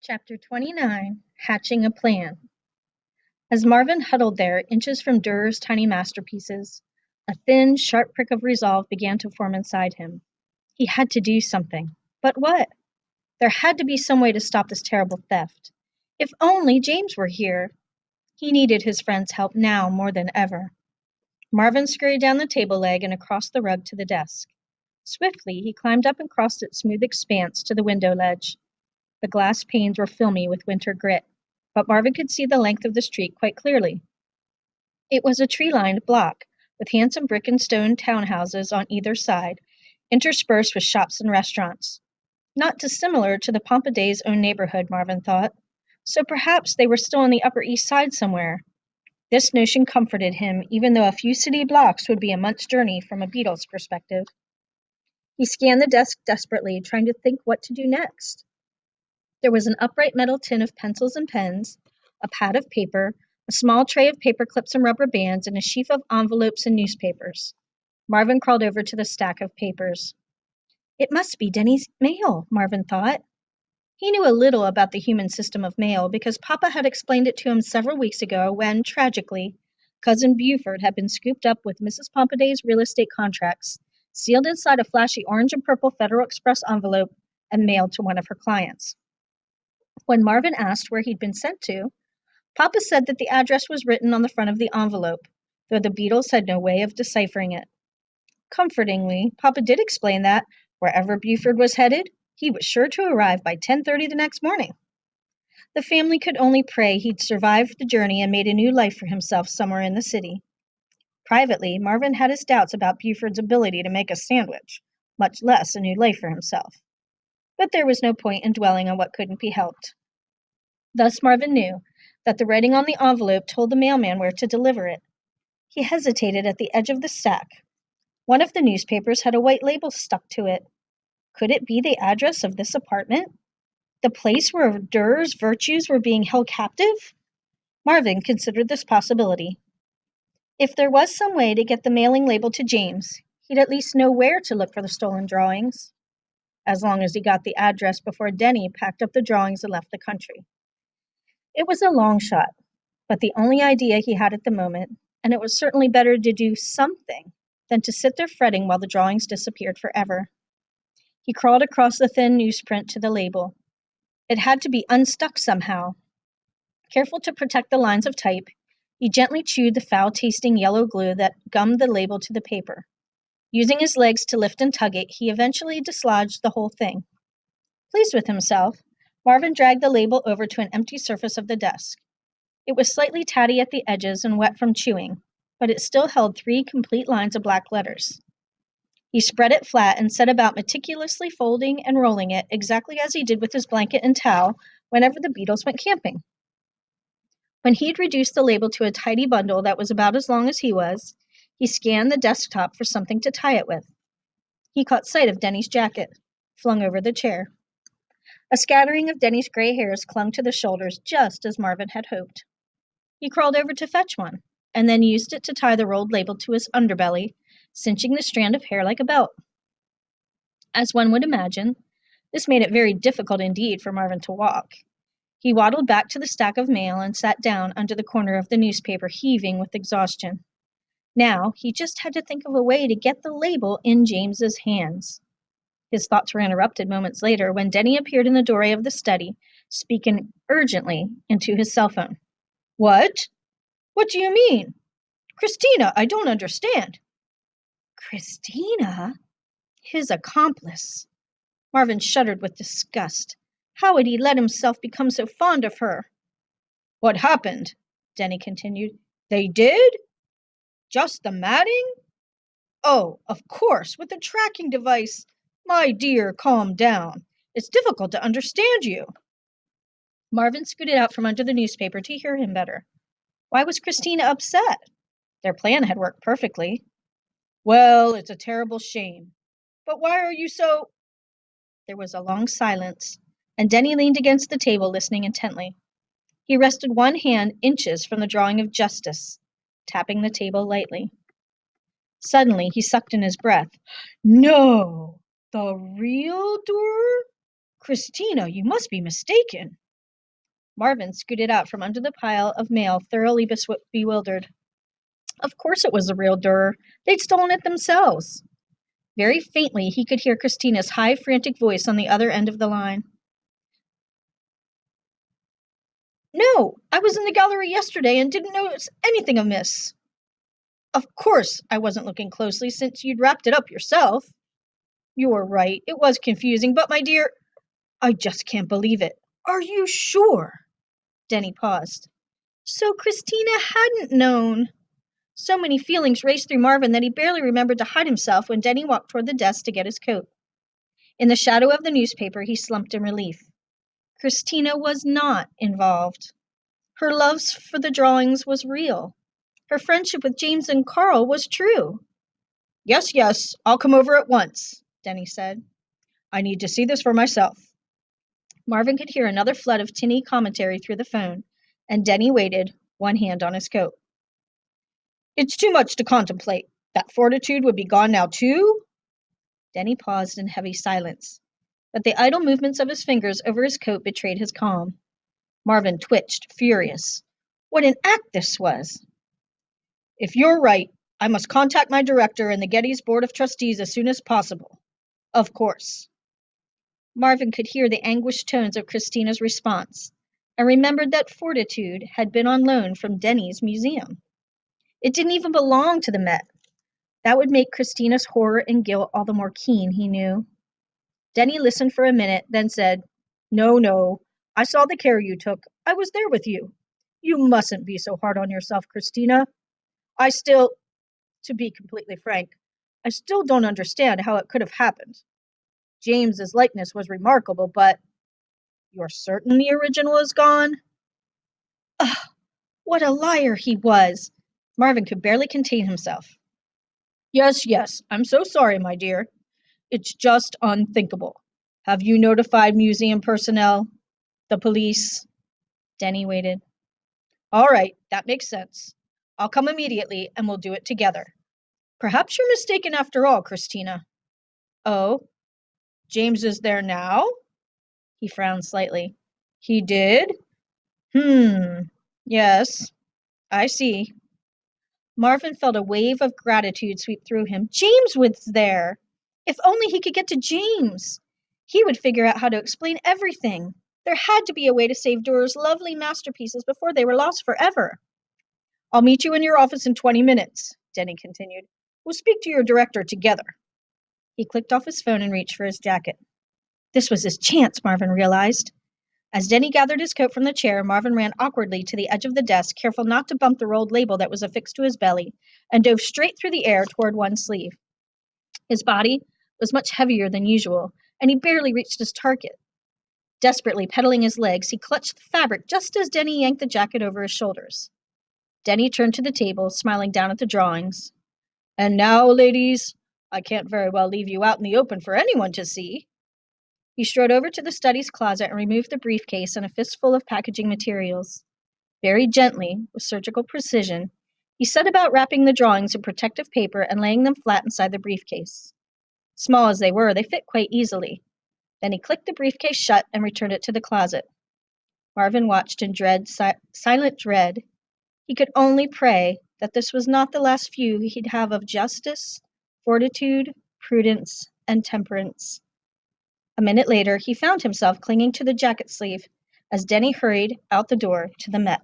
Chapter 29 Hatching a Plan. As Marvin huddled there, inches from Durer's tiny masterpieces, a thin, sharp prick of resolve began to form inside him. He had to do something. But what? There had to be some way to stop this terrible theft. If only James were here! He needed his friend's help now more than ever. Marvin scurried down the table leg and across the rug to the desk. Swiftly, he climbed up and crossed its smooth expanse to the window ledge. The glass panes were filmy with winter grit, but Marvin could see the length of the street quite clearly. It was a tree-lined block, with handsome brick and stone townhouses on either side, interspersed with shops and restaurants. Not dissimilar to the Pompadays' own neighborhood, Marvin thought. So perhaps they were still on the Upper East Side somewhere. This notion comforted him, even though a few city blocks would be a month's journey from a Beatles perspective. He scanned the desk desperately, trying to think what to do next. There was an upright metal tin of pencils and pens, a pad of paper, a small tray of paper clips and rubber bands, and a sheaf of envelopes and newspapers. Marvin crawled over to the stack of papers. It must be Denny's mail, Marvin thought. He knew a little about the human system of mail because Papa had explained it to him several weeks ago when, tragically, Cousin Buford had been scooped up with Mrs. Pompaday's real estate contracts, sealed inside a flashy orange and purple Federal Express envelope, and mailed to one of her clients. When Marvin asked where he'd been sent to, Papa said that the address was written on the front of the envelope, though the Beatles had no way of deciphering it. Comfortingly, Papa did explain that, wherever Buford was headed, he was sure to arrive by 10:30 the next morning. The family could only pray he'd survived the journey and made a new life for himself somewhere in the city. Privately, Marvin had his doubts about Buford's ability to make a sandwich, much less a new life for himself. But there was no point in dwelling on what couldn't be helped. Thus Marvin knew that the writing on the envelope told the mailman where to deliver it. He hesitated at the edge of the stack. One of the newspapers had a white label stuck to it. Could it be the address of this apartment? The place where Durer's virtues were being held captive? Marvin considered this possibility. If there was some way to get the mailing label to James, he'd at least know where to look for the stolen drawings, as long as he got the address before Denny packed up the drawings and left the country. It was a long shot, but the only idea he had at the moment, and it was certainly better to do something than to sit there fretting while the drawings disappeared forever. He crawled across the thin newsprint to the label. It had to be unstuck somehow. Careful to protect the lines of type, he gently chewed the foul-tasting yellow glue that gummed the label to the paper. Using his legs to lift and tug it, he eventually dislodged the whole thing. Pleased with himself, Marvin dragged the label over to an empty surface of the desk. It was slightly tatty at the edges and wet from chewing, but it still held 3 complete lines of black letters. He spread it flat and set about meticulously folding and rolling it exactly as he did with his blanket and towel whenever the Beatles went camping. When he'd reduced the label to a tidy bundle that was about as long as he was, he scanned the desktop for something to tie it with. He caught sight of Denny's jacket, flung over the chair. A scattering of Denny's gray hairs clung to the shoulders just as Marvin had hoped. He crawled over to fetch one, and then used it to tie the rolled label to his underbelly, cinching the strand of hair like a belt. As one would imagine, this made it very difficult indeed for Marvin to walk. He waddled back to the stack of mail and sat down under the corner of the newspaper, heaving with exhaustion. Now, he just had to think of a way to get the label in James's hands. His thoughts were interrupted moments later when Denny appeared in the doorway of the study, speaking urgently into his cell phone. What? What do you mean? Christina, I don't understand. Christina? His accomplice. Marvin shuddered with disgust. How had he let himself become so fond of her? What happened? Denny continued. They did? Just the matting? Oh, of course, with the tracking device. My dear, calm down. It's difficult to understand you. Marvin scooted out from under the newspaper to hear him better. Why was Christina upset? Their plan had worked perfectly. Well, it's a terrible shame. But why are you so... There was a long silence, and Denny leaned against the table listening intently. He rested one hand inches from the drawing of Justice, tapping the table lightly. Suddenly, he sucked in his breath. No! The real Durer? Christina, you must be mistaken. Marvin scooted out from under the pile of mail, thoroughly bewildered. Of course it was a real Durer. They'd stolen it themselves. Very faintly, he could hear Christina's high, frantic voice on the other end of the line. No, I was in the gallery yesterday and didn't notice anything amiss. Of course I wasn't looking closely since you'd wrapped it up yourself. You were right, it was confusing, but my dear, I just can't believe it. Are you sure? Denny paused. So Christina hadn't known. So many feelings raced through Marvin that he barely remembered to hide himself when Denny walked toward the desk to get his coat. In the shadow of the newspaper, he slumped in relief. Christina was not involved. Her love for the drawings was real. Her friendship with James and Carl was true. Yes, I'll come over at once, Denny said. I need to see this for myself. Marvin could hear another flood of tinny commentary through the phone, and Denny waited, one hand on his coat. It's too much to contemplate. That fortitude would be gone now, too? Denny paused in heavy silence, but the idle movements of his fingers over his coat betrayed his calm. Marvin twitched, furious. What an act this was! If you're right, I must contact my director and the Getty's Board of Trustees as soon as possible. Of course. Marvin could hear the anguished tones of Christina's response, and remembered that fortitude had been on loan from Denny's museum. It didn't even belong to the Met. That would make Christina's horror and guilt all the more keen, he knew. Denny listened for a minute, then said, No, I saw the care you took. I was there with you. You mustn't be so hard on yourself, Christina. To be completely frank, I still don't understand how it could have happened. James's likeness was remarkable, but you're certain the original is gone? Ugh, what a liar he was! Marvin could barely contain himself. Yes, I'm so sorry, my dear. It's just unthinkable. Have you notified museum personnel? The police? Denny waited. All right, that makes sense. I'll come immediately and we'll do it together. Perhaps you're mistaken after all, Christina. Oh, James is there now? He frowned slightly. He did? Yes, I see. Marvin felt a wave of gratitude sweep through him. James was there! If only he could get to James! He would figure out how to explain everything. There had to be a way to save Durer's lovely masterpieces before they were lost forever. I'll meet you in your office in 20 minutes, Denny continued. We'll speak to your director together. He clicked off his phone and reached for his jacket. This was his chance, Marvin realized. As Denny gathered his coat from the chair, Marvin ran awkwardly to the edge of the desk, careful not to bump the rolled label that was affixed to his belly, and dove straight through the air toward one sleeve. His body was much heavier than usual, and he barely reached his target. Desperately pedaling his legs, he clutched the fabric just as Denny yanked the jacket over his shoulders. Denny turned to the table, smiling down at the drawings. And now, ladies, I can't very well leave you out in the open for anyone to see. He strode over to the study's closet and removed the briefcase and a fistful of packaging materials. Very gently, with surgical precision, he set about wrapping the drawings in protective paper and laying them flat inside the briefcase. Small as they were, they fit quite easily. Then he clicked the briefcase shut and returned it to the closet. Marvin watched in silent dread. He could only pray that this was not the last view he'd have of justice, fortitude, prudence, and temperance. A minute later, he found himself clinging to the jacket sleeve as Denny hurried out the door to the Met.